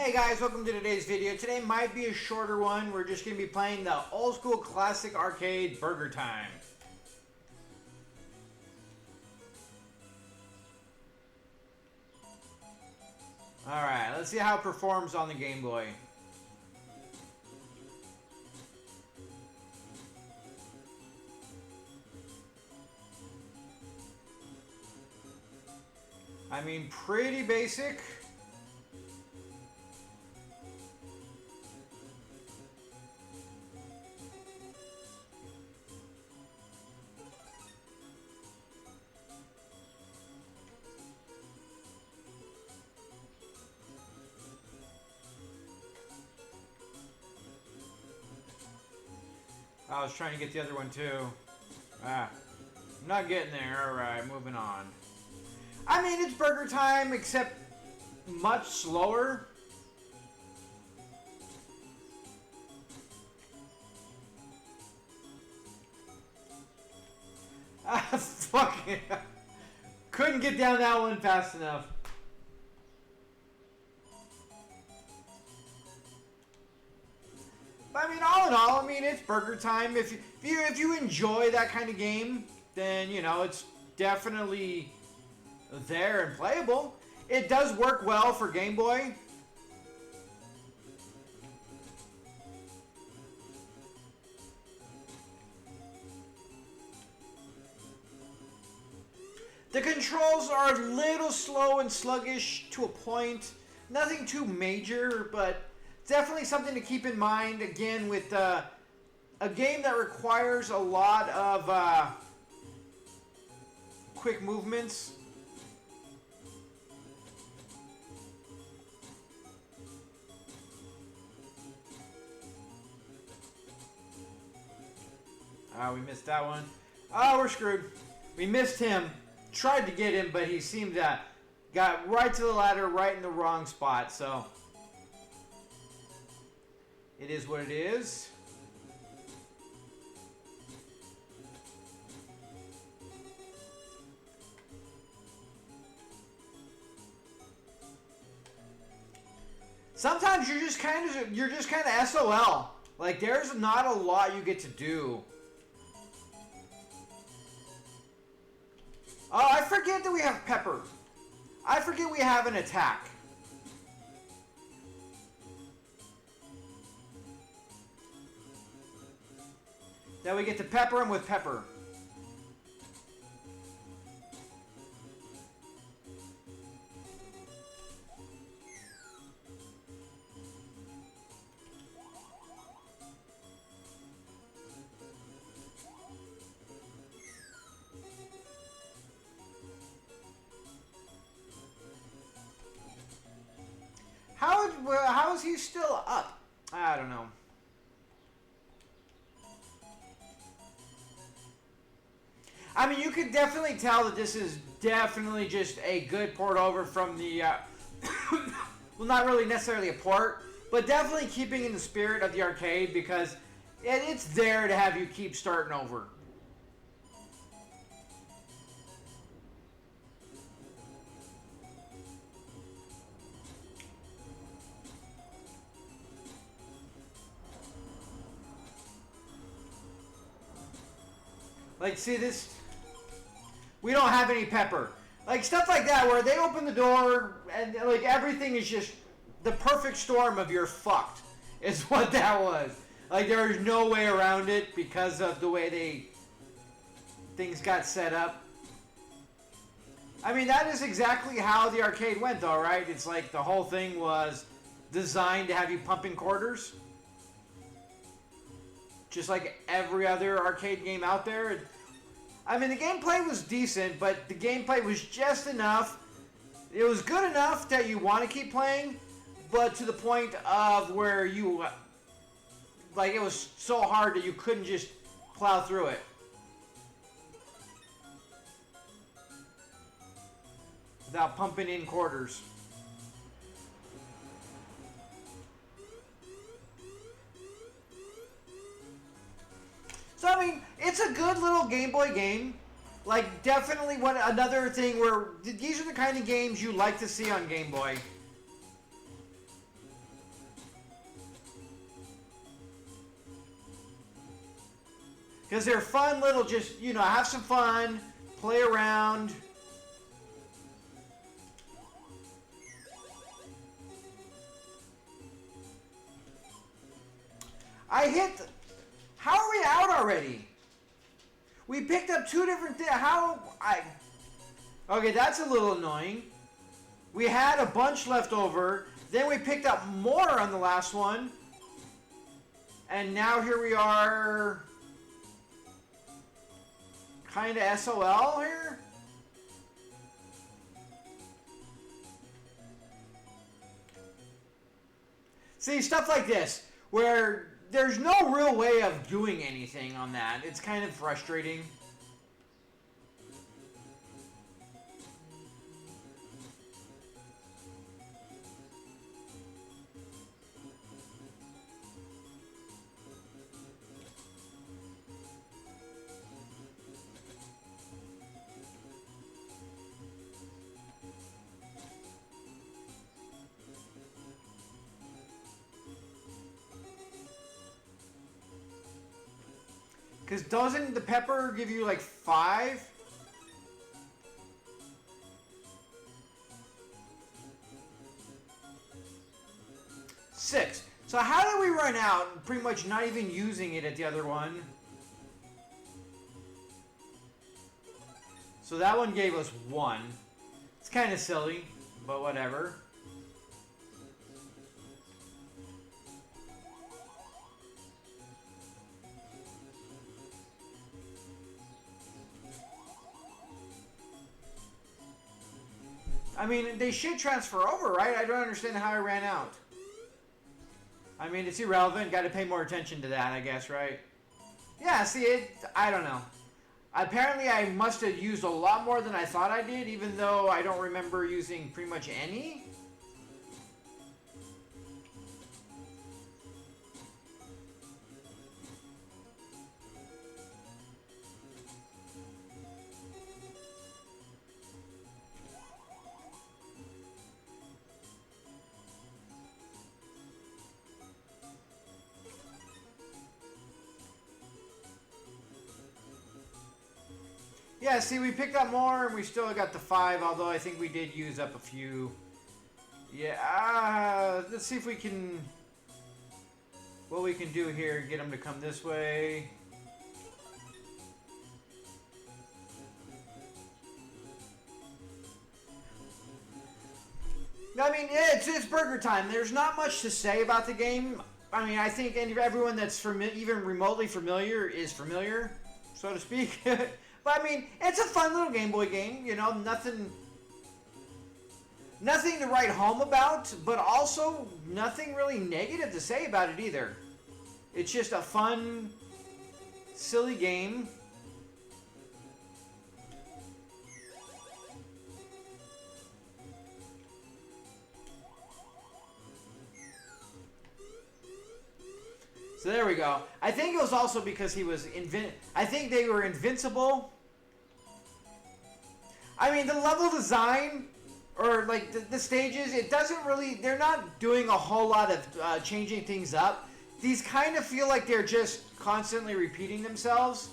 Hey guys, welcome to today's video. Today might be a shorter one. We're just going to be playing the old school classic arcade Burger Time. Alright, let's see how it performs on the Game Boy. I mean, pretty basic. I was trying to get the other one too. I'm not getting there. Alright, moving on. I mean, it's Burger Time, except much slower. Fuck it. Couldn't get down that one fast enough. I mean, all in all, I mean, it's Burger Time. If you enjoy that kind of game, then, you know, it's definitely there and playable. It does work well for Game Boy. The controls are a little slow and sluggish to a point. Nothing too major, but definitely something to keep in mind, again, with a game that requires a lot of quick movements. We missed that one. Oh, we're screwed. We missed him. Tried to get him, but he seemed to got right to the ladder, right in the wrong spot, so it is what it is. Sometimes you're just kind of SOL. Like, there's not a lot you get to do. Oh, I forget that we have pepper. I forget we have an attack. Then we get to pepper him with pepper. How is he still up? I don't know. I mean, you could definitely tell that this is definitely just a good port over from the, well, not really necessarily a port, but definitely keeping in the spirit of the arcade, because it's there to have you keep starting over. Like, see this? We don't have any pepper. Like, stuff like that where they open the door and, like, everything is just the perfect storm of you're fucked is what that was. Like, there's no way around it because of the way things got set up. I mean, that is exactly how the arcade went, though, right? It's like the whole thing was designed to have you pumping quarters. Just like every other arcade game out there. I mean, the gameplay was decent, but the gameplay was just enough. It was good enough that you want to keep playing, but to the point of where you, like, it was so hard that you couldn't just plow through it. Without pumping in quarters. So, I mean, it's a good little Game Boy game. Like, definitely another thing where these are the kind of games you like to see on Game Boy. Because they're fun little, just, you know, have some fun, play around. I hit... How are we out already? We picked up 2 different things. How... Okay, that's a little annoying. We had a bunch left over. Then we picked up more on the last one. And now here we are... Kind of SOL here? See, stuff like this, where there's no real way of doing anything on that. It's kind of frustrating. Because doesn't the pepper give you like 5? Six. So how did we run out, pretty much not even using it at the other one? So that one gave us 1. It's kind of silly, but whatever. I mean, they should transfer over, right? I don't understand how I ran out. I mean, it's irrelevant. Got to pay more attention to that, I guess, right? Yeah, see, I don't know. Apparently, I must have used a lot more than I thought I did, even though I don't remember using pretty much any. Yeah, see, we picked up more, and we still got the 5, although I think we did use up a few. Yeah, let's see if we can... What we can do here, get them to come this way. I mean, it's burger time. There's not much to say about the game. I mean, I think everyone that's even remotely familiar is familiar, so to speak. But I mean, it's a fun little Game Boy game, you know, nothing to write home about, but also nothing really negative to say about it either. It's just a fun, silly game. So there we go. I think it was also because he was I think they were invincible. I mean, the level design, or like the stages, it doesn't really, they're not doing a whole lot of changing things up. These kind of feel like they're just constantly repeating themselves.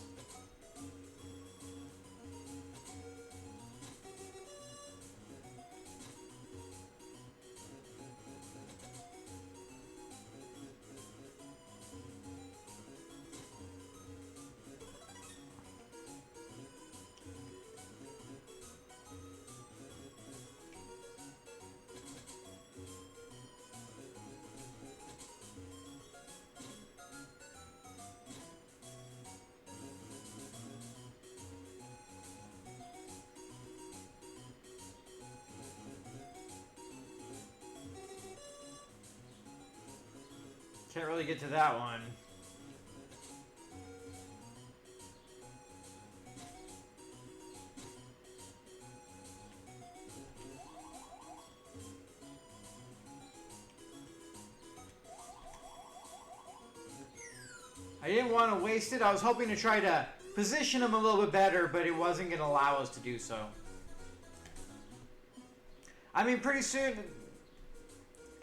Can't really get to that one. I didn't want to waste it. I was hoping to try to position him a little bit better, but it wasn't going to allow us to do so. I mean, pretty soon...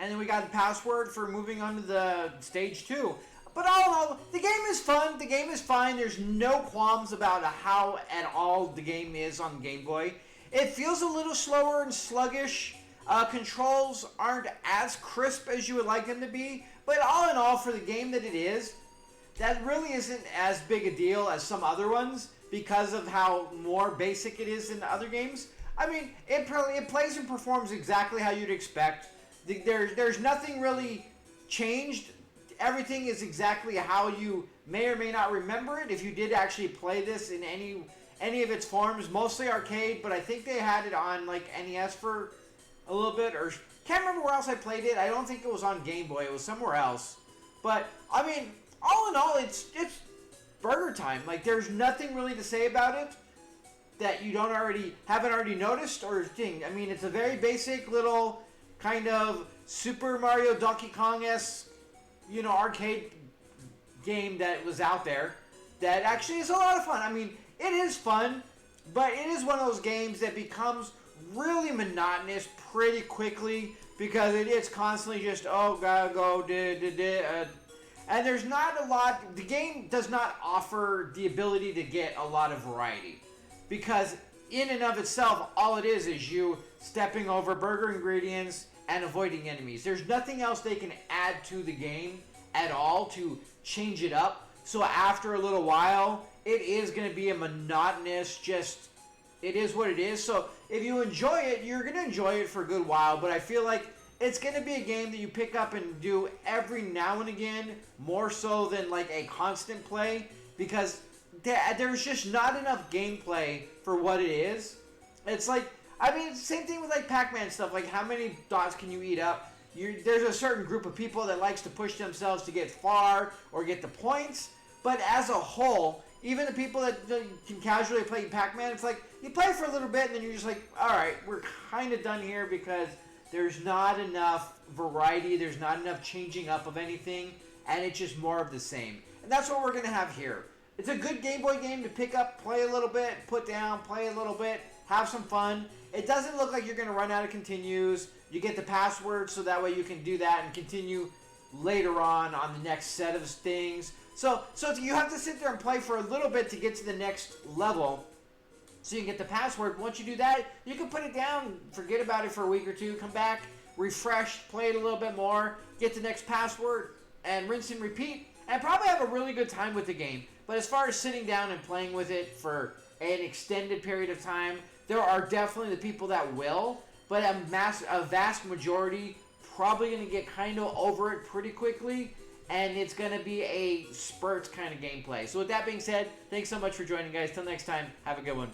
And then we got the password for moving on to the stage 2. But all in all, the game is fun. The game is fine. There's no qualms about how at all the game is on Game Boy. It feels a little slower and sluggish. Controls aren't as crisp as you would like them to be. But all in all, for the game that it is, that really isn't as big a deal as some other ones because of how more basic it is than other games. I mean, it plays and performs exactly how you'd expect. There's nothing really changed. Everything is exactly how you may or may not remember it if you did actually play this in any of its forms. Mostly arcade, but I think they had it on like NES for a little bit, or can't remember where else I played it. I don't think it was on Game Boy. It was somewhere else. But I mean, all in all, it's burger time. Like, there's nothing really to say about it that you haven't already noticed or thing. I mean, it's a very basic little kind of Super Mario Donkey Kong-esque, arcade game that was out there that actually is a lot of fun. I mean, it is fun, but it is one of those games that becomes really monotonous pretty quickly because it's constantly just, gotta go, and there's not a lot. The game does not offer the ability to get a lot of variety because in and of itself, all it is you stepping over burger ingredients and avoiding enemies. There's nothing else they can add to the game at all to change it up. So after a little while, it is going to be a monotonous, it is what it is. So if you enjoy it, you're going to enjoy it for a good while. But I feel like it's going to be a game that you pick up and do every now and again, more so than like a constant play, because there's just not enough gameplay for what it is. It's like, I mean, it's the same thing with like Pac-Man stuff. Like, how many dots can you eat up? There's a certain group of people that likes to push themselves to get far or get the points. But as a whole, even the people that can casually play Pac-Man, it's like, you play for a little bit and then you're just like, all right, we're kind of done here because there's not enough variety. There's not enough changing up of anything. And it's just more of the same. And that's what we're going to have here. It's a good Game Boy game to pick up, play a little bit, put down, play a little bit, have some fun. It doesn't look like you're going to run out of continues. You get the password so that way you can do that and continue later on the next set of things. So you have to sit there and play for a little bit to get to the next level so you can get the password. Once you do that, you can put it down, forget about it for a week or two, come back, refresh, play it a little bit more, get the next password, and rinse and repeat, and probably have a really good time with the game. But as far as sitting down and playing with it for an extended period of time, there are definitely the people that will, but a vast majority probably going to get kind of over it pretty quickly, and it's going to be a spurt kind of gameplay. So with that being said, thanks so much for joining, guys. Till next time, have a good one.